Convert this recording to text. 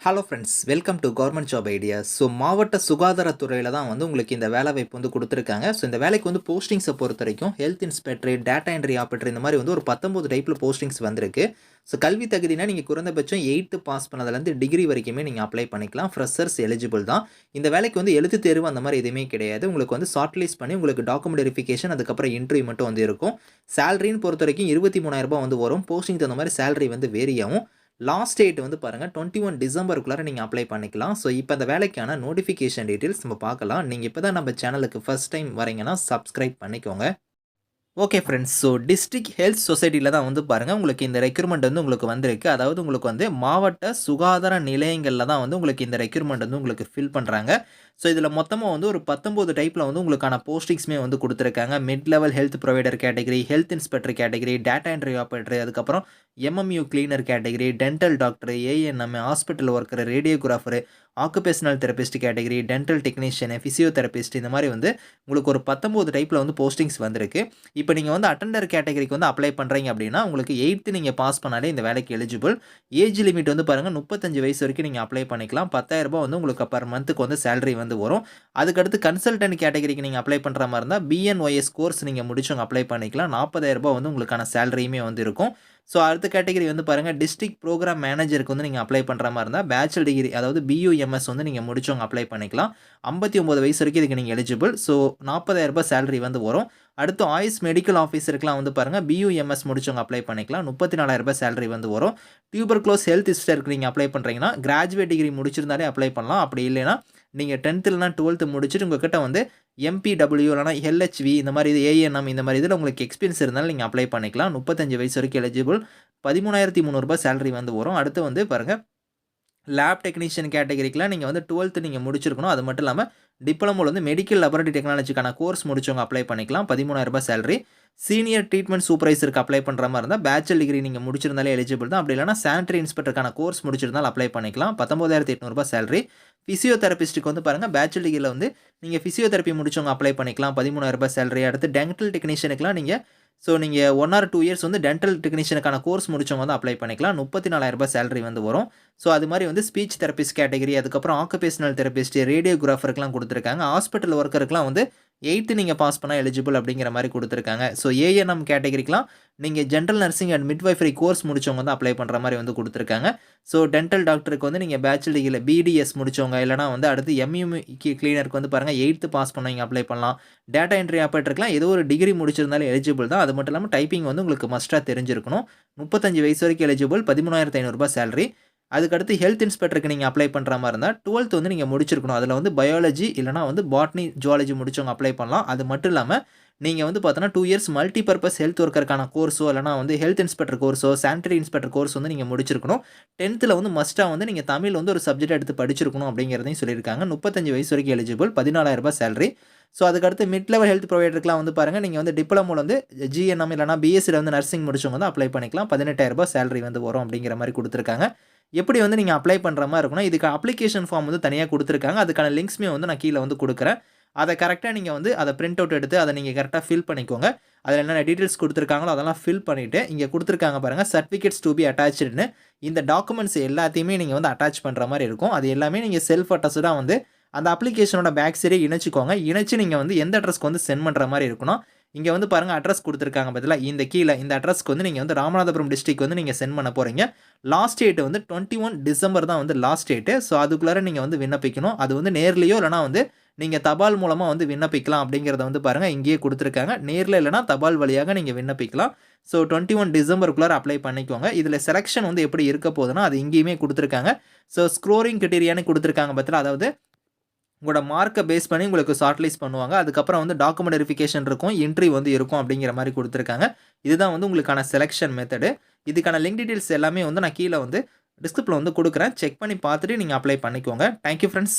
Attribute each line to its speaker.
Speaker 1: Hello friends, welcome to government job ideas. மாவட்ட சுகாதாரத்துறையில தான் வந்து உங்களுக்கு இந்த வேலைவாய்ப்பு வந்து குடுத்துருக்காங்க. இந்த வேலைக்கு வந்து போஸ்டிங்ஸ பொறுத்தவரைக்கும் health inspector, data entry operator இந்த மாரி வந்து ஒரு 19 டைப்ல போஸ்டிங்ஸ் வந்திருக்கு. கல்வி தகுதினா நீங்க குறைந்தபட்சம் 8த் பாஸ் பண்ணதுலேருந்து டிகிரி வரைக்குமே நீங்க அப்ளை பண்ணிக்கலாம். ஃப்ரெஷர்ஸ் எலிஜிபிள் தான். இந்த வேலைக்கு வந்து எழுத்துத் தேர்வு அந்த மாரி எதுவுமே கிடையாது. உங்களுக்கு வந்து ஷார்ட் லிஸ்ட் பண்ணி உங்களுக்கு டாக்குமெண்ட் வெரிஃபிகேஷன் அதுக்கப்புறம் இன்டர்வியூ மட்டும் வந்து இருக்கும். சேலரின்னு பொறுத்தவரைக்கும் ரூ. 23,000 வந்து வரும். போஸ்டிங் தகுந்த மாரி சேலரி வந்து வேரி ஆகும். லாஸ்ட் டேட் வந்து பாருங்க 21 டிசம்பருக்குள்ளார நீங்க அப்ளை பண்ணிக்கலாம். இப்ப அந்த வேலைக்கான நோட்டிஃபிகேஷன் டீட்டெயில்ஸ் நம்ம பார்க்கலாம். நீங்க இப்ப தான் நம்ம சேனலுக்கு ஃபர்ஸ்ட் டைம் வரீங்கன்னா சப்ஸ்கிரைப் பண்ணிக்கோங்க. Okay friends. டிஸ்ட்ரிக்ட் ஹெல்த் சொசைட்டில தான் வந்து பாருங்க, உங்களுக்கு இந்த ரெக்ரூட்மெண்ட் வந்து உங்களுக்கு வந்திருக்கு. அதாவது உங்களுக்கு வந்து மாவட்ட சுகாதார நிலையங்கள்ல தான் வந்து உங்களுக்கு இந்த ரெக்ரூட்மெண்ட் வந்து உங்களுக்கு ஃபில் பண்றாங்க. இதில மொத்தமா வந்து ஒரு 19 டைப்ல வந்து உங்களுக்கான போஸ்டிங்ஸ்மே வந்து குடுத்துருக்காங்க. Mid level health provider category, health inspector category, data entry operator, அதுக்கப்புறம் MMU cleaner category, dental doctor, ANM, hospital worker, radiographer, occupational therapist category, dental technician, physiotherapist இந்த மாரி வந்து உங்களுக்கு ஒரு 19 டைப்ல வந்து போஸ்டிங்ஸ் வந்திருக்கு. இப்ப நீங்க வந்து அட்டெண்டர் கேட்டகரிக்கு வந்து அப்ளை பண்றீங்க அப்படின்னா, உங்களுக்கு 8த் நீங்க பாஸ் பண்ணாலே இந்த வேலைக்கு எலிஜிபிள். ஏஜ் லிமிட் வந்து பாருங்க 35 வயசு வரைக்கும் நீங்க அப்ளை பண்ணிக்கலாம். ரூ. 10,000 வந்து உங்களுக்கு பெர் மந்த்க்கு வந்து சேலரி வந்து வரும். அதுக்கடுத்து கன்சல்டன்ட் கேட்டகரிக்கு நீங்க அப்ளை பண்ற மாரி இருந்தா, பிஎன்ஒய்எஸ் கோர்ஸ் நீங்க முடிச்சவங்க அப்ளை பண்ணிக்கலாம். ரூ. 40,000 வந்து உங்களுக்கான சேலரியுமே வந்து இருக்கும். அடுத்த கேட்டகரி வந்து பாருங்க, டிஸ்ட்ரிக்ட் புரோகிராம் மேனேஜருக்கு வந்து நீங்க அப்ளை பண்ற மாரி இருந்தா, பேச்சுலர் டிகிரி அதாவது பியூஎம்எஸ் வந்து நீங்க முடிச்சவங்க அப்ளை பண்ணிக்கலாம். 59 வயசு வரைக்கும் இதுக்கு நீங்க எலிஜிபிள். ரூ. 40,000 சேலரி வந்து வரும். அடுத்து ஆயுஷ் மெடிக்கல் ஆஃபீஸருக்குலாம் வந்து பாருங்க, பியூஎம்எஸ் முடிச்சவங்க அப்ளை பண்ணிக்கலாம். ரூ. 34,000 சேலரி வந்து வரும். டியூபர்குலோஸ் ஹெல்த் சிஸ்டருக்கு நீங்க அப்ளை பண்றீங்கன்னா, கிராஜுவேட் டிகிரி முடிச்சிருந்தாலே அப்ளை பண்ணலாம். அப்படி இல்லைன்னா, நீங்க 10த் இல்லனா 12த் முடிச்சுட்டு உங்ககிட்ட வந்து எம்பிடபிள்யூ இல்லனா எல்ஹெச்வி இந்த மாரி ஏஎன்எம் இந்த மாரி இதில உங்களுக்கு எக்ஸ்பீரியன்ஸ் இருந்தாலும் நீங்க அப்ளை பண்ணிக்கலாம். 35 வயசு வரைக்கும் எலிஜிபிள். ரூ. 13,300 சேலரி வந்து வரும். அடுத்து வந்து பாருங்க, லேப் டெக்னீஷியன் கேட்டகரிக்குலாம் நீங்க வந்து 12த் நீங்க முடிச்சிருக்கணும். அது மட்டும் இல்லாம டிப்ளமோல வந்து மெடிக்கல் லேபரட்டரி டெக்னாலஜிக்கான கோர்ஸ் முடிச்சவங்க அப்ளை பண்ணிக்கலாம். ரூ. 13,000 சேலரி. சீனியர் ட்ரீட்மெண்ட் சூப்பர்வைசருக்கு அப்ளை பண்ற மாரி இருந்தா, பேச்சுலர் டிகிரி நீங்க முடிச்சிருந்தாலே எலிஜிபிள் தான். அப்படி இல்லன்னா சானிட்டரி இன்ஸ்பெக்டருக்கான கோர்ஸ் முடிச்சிருந்தாலும் அப்ளை பண்ணிக்கலாம். ரூ. 19,800 சேலரி. பிசியோதெரபிஸ்ட்க்கு வந்து பாருங்க, பேச்சுலர் டிகிரில வந்து நீங்க பிசியோதெரபி முடிச்சவங்க அப்ளை பண்ணிக்கலாம். ரூ. 13,000 சேலரி. அடுத்து டென்டல் டெக்னீஷியனுக்குலாம் நீங்க 1 ஆர் 2 இயர்ஸ் வந்து டென்டல் டெக்னீஷியனுக்கான கோர்ஸ் முடிச்சவங்க வந்து அப்ளை பண்ணிக்கலாம். ரூ. 34,000 சேலரி வந்து வரும். அது மாரி வந்து ஸ்பீச் தெரபிஸ்ட் கேட்டகரி, அதுக்கப்புறம் ஆக்குபேஷனல் தெரபிஸ்ட், ரேடியோகிராஃபருக்குலாம் குடுத்துருக்காங்க. ஹாஸ்பிட்டல் ஒர்க்கருக்குலாம் வந்து 8த் நீங்க பாஸ் பண்ணா எலிஜிபிள் அப்படிங்கிற மாரி குடுத்துருக்காங்க. ஏஎன்எம் கேட்டகரிக்குலாம் நீங்க general nursing and midwifery course முடிச்சவங்க வந்து அப்ளை பண்ற மாரி வந்து குடுத்துருக்காங்க. டென்டல் டாக்டருக்கு வந்து நீங்க பேச்சுலர் டிகிரில பிடிஎஸ் முடிச்சவங்க, இல்லன்னா வந்து அடுத்து எம்யூஎம் கிளீனருக்கு வந்து பாருங்க 8த் பாஸ் பண்ணவங்க அப்ளை பண்ணலாம். டேட்டா என்ட்ரி ஆப்பரேட்டருக்குலாம் ஏதோ ஒரு டிகிரி முடிச்சிருந்தாலும் எலிஜிபிள் தான். அது மட்டும் இல்லாம டைப்பிங் வந்து உங்களுக்கு மஸ்ட்டா தெரிஞ்சிருக்கணும். 35 வயசு வரைக்கும் எலிஜிபிள். ரூ. 13,500 சேலரி. அதுக்கடுத்து ஹெல்த் இன்ஸ்பெக்டருக்கு நீங்க அப்ளை பண்ற மாரி இருந்தா, 12த் வந்து நீங்க முடிச்சிருக்கணும். அதில வந்து பயாலஜி இல்லன்னா வந்து பாட்னி, ஜூவாலஜி முடிச்சவங்க அப்ளை பண்ணலாம். அது மட்டும் இல்லாம நீங்க வந்து பார்த்தோன்னா 2 இயர்ஸ் மல்டி பர்ப்பஸ் ஹெல்த் ஒர்க்கருக்கான கோர்ஸோ, இல்லன்னா வந்து ஹெல்த் இன்ஸ்பெக்டர் கோர்ஸோ, சானிட்டரி இன்ஸ்பெக்டர் கோர்ஸ் வந்து நீங்க முடிச்சிருக்கணும். 10த்ல வந்து மஸ்ட்டா வந்து நீங்க தமிழ் வந்து ஒரு சப்ஜெக்ட் எடுத்து படிச்சிருக்கணும் அப்படிங்கிறதையும் சொல்லியிருக்காங்க. 35 வயசு வரைக்கும் எலிஜிபிள். ரூ. 14,000 சேலரி. அதுக்கடுத்து மிட் லெவல் ஹெல்த் புரொவைடருக்குலாம் வந்து பாருங்க, நீங்க வந்து டிப்ளமோல வந்து ஜிஎன்எம் இல்லன்னா பிஎஸ்சில வந்து நர்சிங் முடிச்சவங்க வந்து அப்ளை பண்ணிக்கலாம். ரூ. 18,000 சேலரி வந்து வரும் அப்படிங்கிற மாரி குடுத்துருக்காங்க. எப்படி வந்து நீங்க அப்ளை பண்ற மாரி இருக்கும்னா, இதுக்கு அப்ளிகேஷன் ஃபார்ம் வந்து தனியா குடுத்துருக்காங்க. அதுக்கான லிங்க்ஸ்மே வந்து நான் கீழ வந்து குடுக்குறேன். அத கரெக்ட்டா நீங்க வந்து அத பிரிண்ட் அவுட் எடுத்து அத நீங்க கரெக்ட்டா ஃபில் பண்ணிக்கோங்க. அதில என்னென்ன டீட்டெயில்ஸ் குடுத்துருக்காங்களோ அதெல்லாம் ஃபில் பண்ணிட்டு, இங்க குடுத்துருக்காங்க பாருங்க, சர்டிபிகேட்ஸ் டூ பி அட்டாச்டுன்னு. இந்த டாக்குமெண்ட்ஸ் எல்லாத்தையுமே நீங்க வந்து அட்டாச் பண்ற மாரி இருக்கும். அது எல்லாமே நீங்க செல்ஃப் அட்டஸ்டடா வந்து அந்த அப்ளிகேஷனோட பேக் சைடே இணைச்சுக்கோங்க. இணைச்சு நீங்க வந்து எந்த அட்ரஸ்க்கு வந்து சென்ட் பண்ற மாரி இருக்கும்னா, இங்க வந்து பாருங்க அட்ரஸ் குடுத்துருக்காங்க பார்த்தீங்களா? இந்த கீழ இந்த அட்ரஸ்க்கு வந்து நீங்க வந்து ராமநாதபுரம் டிஸ்ட்ரிக்ட் வந்து நீங்க சென்ட் பண்ண போறீங்க. லாஸ்ட் டேட் வந்து 21 டிசம்பர் தான் வந்து லாஸ்ட் டேட். அதுக்குள்ளார நீங்க வந்து விண்ணப்பிக்கணும். அது வந்து நேர்லயோ இல்லன்னா வந்து நீங்க தபால் மூலமா வந்து விண்ணப்பிக்கலாம் அப்படிங்கிறத வந்து பாருங்க இங்கேயே குடுத்துருக்காங்க. நேர்ல இல்லன்னா தபால் வழியாக நீங்க விண்ணப்பிக்கலாம். 21 டிசம்பருக்குள்ளார அப்ளை பண்ணிக்கோங்க. இதில செலக்ஷன் வந்து எப்படி இருக்க போதுன்னா, அது இங்கேயுமே குடுத்துருக்காங்க. ஸ்கோரிங் கிரைட்டீரியான்னு குடுத்துருக்காங்க பார்த்தீங்களா? அதாவது உங்களோட மார்க்க பேஸ் பண்ணி உங்களுக்கு ஷார்ட் லிஸ்ட் பண்ணுவாங்க. அதுக்கப்புறம் வந்து டாக்குமெண்ட் வெரிஃபிகேஷன் இருக்கும். இன்டர்வியூ வந்து இருக்கும் அப்படிங்கிற மாரி குடுத்துருக்காங்க. இதுதான் வந்து உங்களுக்கான செலக்ஷன் மெத்தடு. இதுக்கான லிங்க் டீட்டெயில்ஸ் எல்லாமே வந்து நான் கீழ வந்து டிஸ்கிரிப்ஷன்ல வந்து குடுக்குறேன். செக் பண்ணி பார்த்துட்டு நீங்க அப்ளை பண்ணிக்கோங்க. Thank you friends.